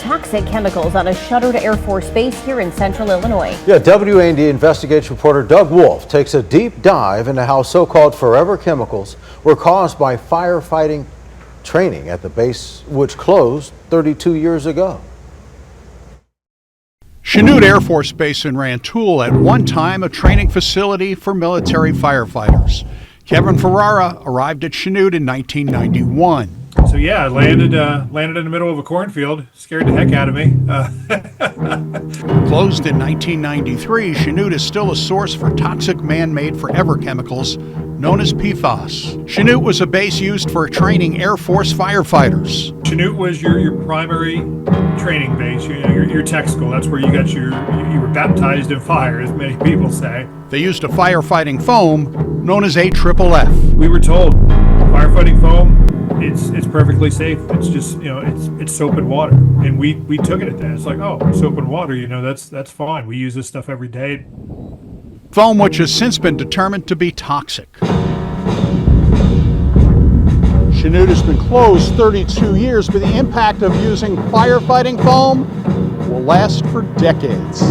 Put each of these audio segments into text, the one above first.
toxic chemicals on a Chanute Air Force base here in central Illinois. Yeah, WAND Investigates reporter Doug Wolf takes a deep dive into how so-called forever chemicals were caused by firefighting training at the base, which closed 32 years ago. Chanute Air Force Base in Rantoul, at one time a training facility for military firefighters. Kevin Ferrara arrived at Chanute in 1991. So yeah, I landed in the middle of a cornfield. Scared the heck out of me. Closed in 1993, Chanute is still a source for toxic man-made forever chemicals known as PFAS. Chanute was a base used for training Air Force firefighters. Chanute was your primary training base, your tech school. That's where you got you were baptized in fire, as many people say. They used a firefighting foam known as AFFF. We were told firefighting foam, it's perfectly safe. It's just, it's soap and water. And we took it at that. It's like, oh, soap and water, that's fine. We use this stuff every day. Foam which has since been determined to be toxic. Chanute has been closed 32 years, but the impact of using firefighting foam will last for decades.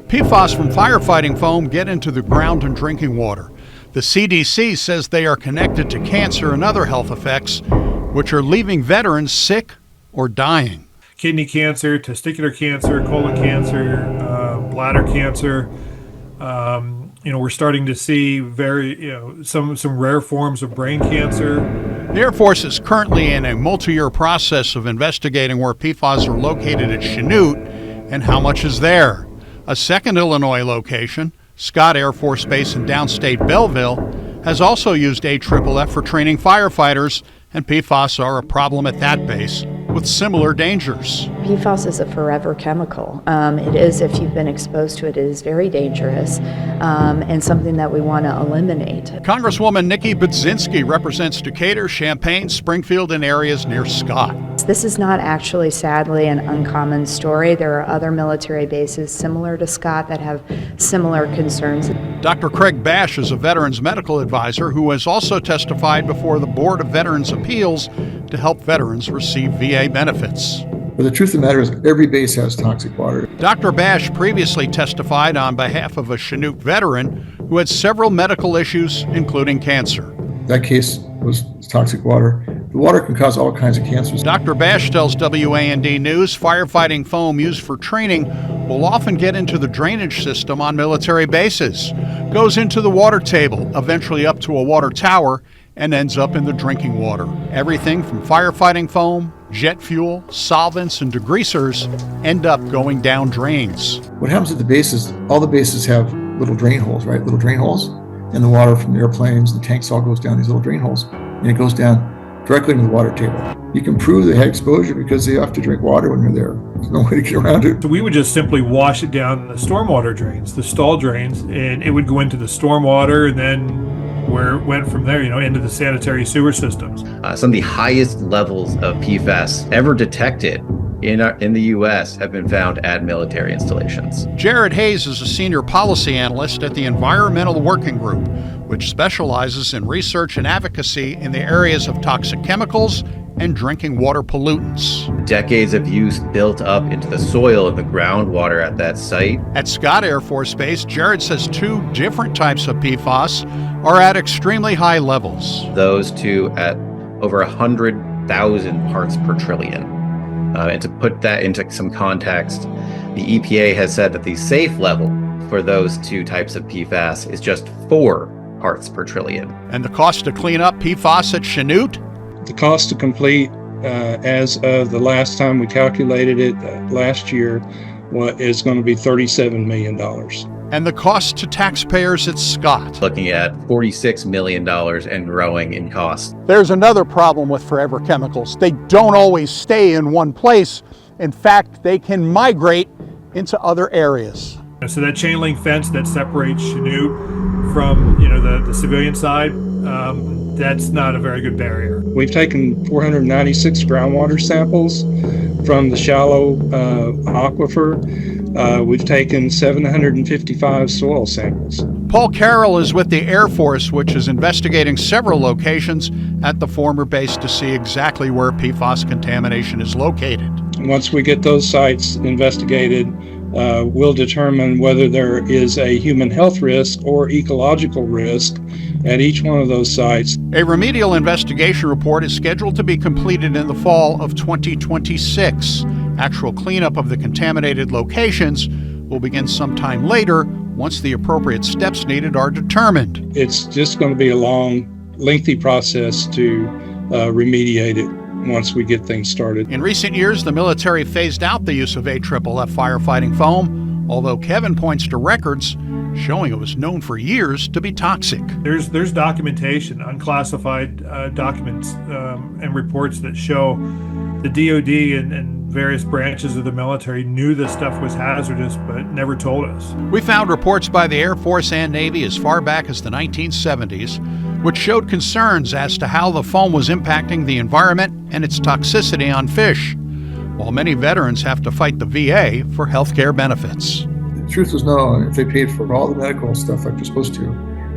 PFAS from firefighting foam get into the ground and drinking water. The CDC says they are connected to cancer and other health effects, which are leaving veterans sick or dying. Kidney cancer, testicular cancer, colon cancer, bladder cancer. We're starting to see some rare forms of brain cancer. The Air Force is currently in a multi-year process of investigating where PFAS are located at Chanute and how much is there. A second Illinois location, Scott Air Force Base in downstate Belleville, has also used AFFF for training firefighters, and PFAS are a problem at that base with similar dangers. PFAS is a forever chemical. It is, if you've been exposed to it, it is very dangerous and something that we want to eliminate. Congresswoman Nikki Budzinski represents Decatur, Champaign, Springfield, and areas near Scott. This is not actually, sadly, an uncommon story. There are other military bases similar to Scott that have similar concerns. Dr. Craig Bash is a veterans medical advisor who has also testified before the Board of Veterans Appeals to help veterans receive VA benefits. But the truth of the matter is every base has toxic water. Dr. Bash previously testified on behalf of a Chanute veteran who had several medical issues, including cancer. That case was toxic water. The water can cause all kinds of cancers. Dr. Bash tells WAND News firefighting foam used for training will often get into the drainage system on military bases, goes into the water table, eventually up to a water tower, and ends up in the drinking water. Everything from firefighting foam, jet fuel, solvents, and degreasers end up going down drains. What happens at the bases, all the bases have little drain holes, right? Little drain holes. And the water from the airplanes, the tanks all goes down these little drain holes. And it goes down directly into the water table. You can prove they had exposure because they have to drink water when they're there. There's no way to get around it. So we would just simply wash it down the stormwater drains, the stall drains, and it would go into the stormwater and then where it went from there, into the sanitary sewer systems. Some of the highest levels of PFAS ever detected in the U.S. have been found at military installations. Jared Hayes is a senior policy analyst at the Environmental Working Group, which specializes in research and advocacy in the areas of toxic chemicals and drinking water pollutants. Decades of use built up into the soil and the groundwater at that site. At Scott Air Force Base, Jared says two different types of PFAS are at extremely high levels. Those two at over 100,000 parts per trillion. And to put that into some context, the EPA has said that the safe level for those two types of PFAS is just 4 parts per trillion. And the cost to clean up PFAS at Chanute? The cost to complete, as of the last time we calculated it last year, is going to be $37 million. And the cost to taxpayers at Scott? Looking at $46 million and growing in cost. There's another problem with forever chemicals. They don't always stay in one place. In fact, they can migrate into other areas. So that chain link fence that separates Chanute from the civilian side, that's not a very good barrier. We've taken 496 groundwater samples from the shallow aquifer. We've taken 755 soil samples. Paul Carroll is with the Air Force, which is investigating several locations at the former base to see exactly where PFAS contamination is located. Once we get those sites investigated, we'll determine whether there is a human health risk or ecological risk at each one of those sites. A remedial investigation report is scheduled to be completed in the fall of 2026. Actual cleanup of the contaminated locations will begin sometime later once the appropriate steps needed are determined. It's just going to be a long, lengthy process to remediate it once we get things started. In recent years, the military phased out the use of AFFF firefighting foam, although Kevin points to records showing it was known for years to be toxic. There's documentation, unclassified documents and reports that show the DoD and various branches of the military knew this stuff was hazardous but never told us. We found reports by the Air Force and Navy as far back as the 1970s, which showed concerns as to how the foam was impacting the environment and its toxicity on fish, while many veterans have to fight the VA for health care benefits. The truth was no, if they paid for all the medical stuff like they're supposed to,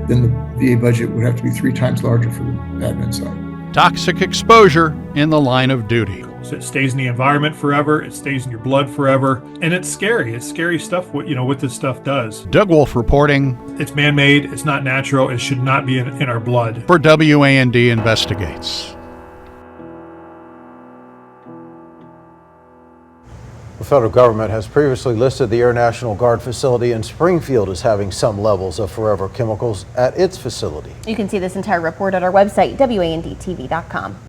then the VA budget would have to be 3 times larger for the admin side. Toxic exposure in the line of duty. So it stays in the environment forever, it stays in your blood forever, and it's scary. It's scary stuff what this stuff does. Doug Wolf reporting. It's man-made, it's not natural, it should not be in our blood. For WAND Investigates. The federal government has previously listed the Air National Guard facility in Springfield as having some levels of forever chemicals at its facility. You can see this entire report at our website, WANDTV.com.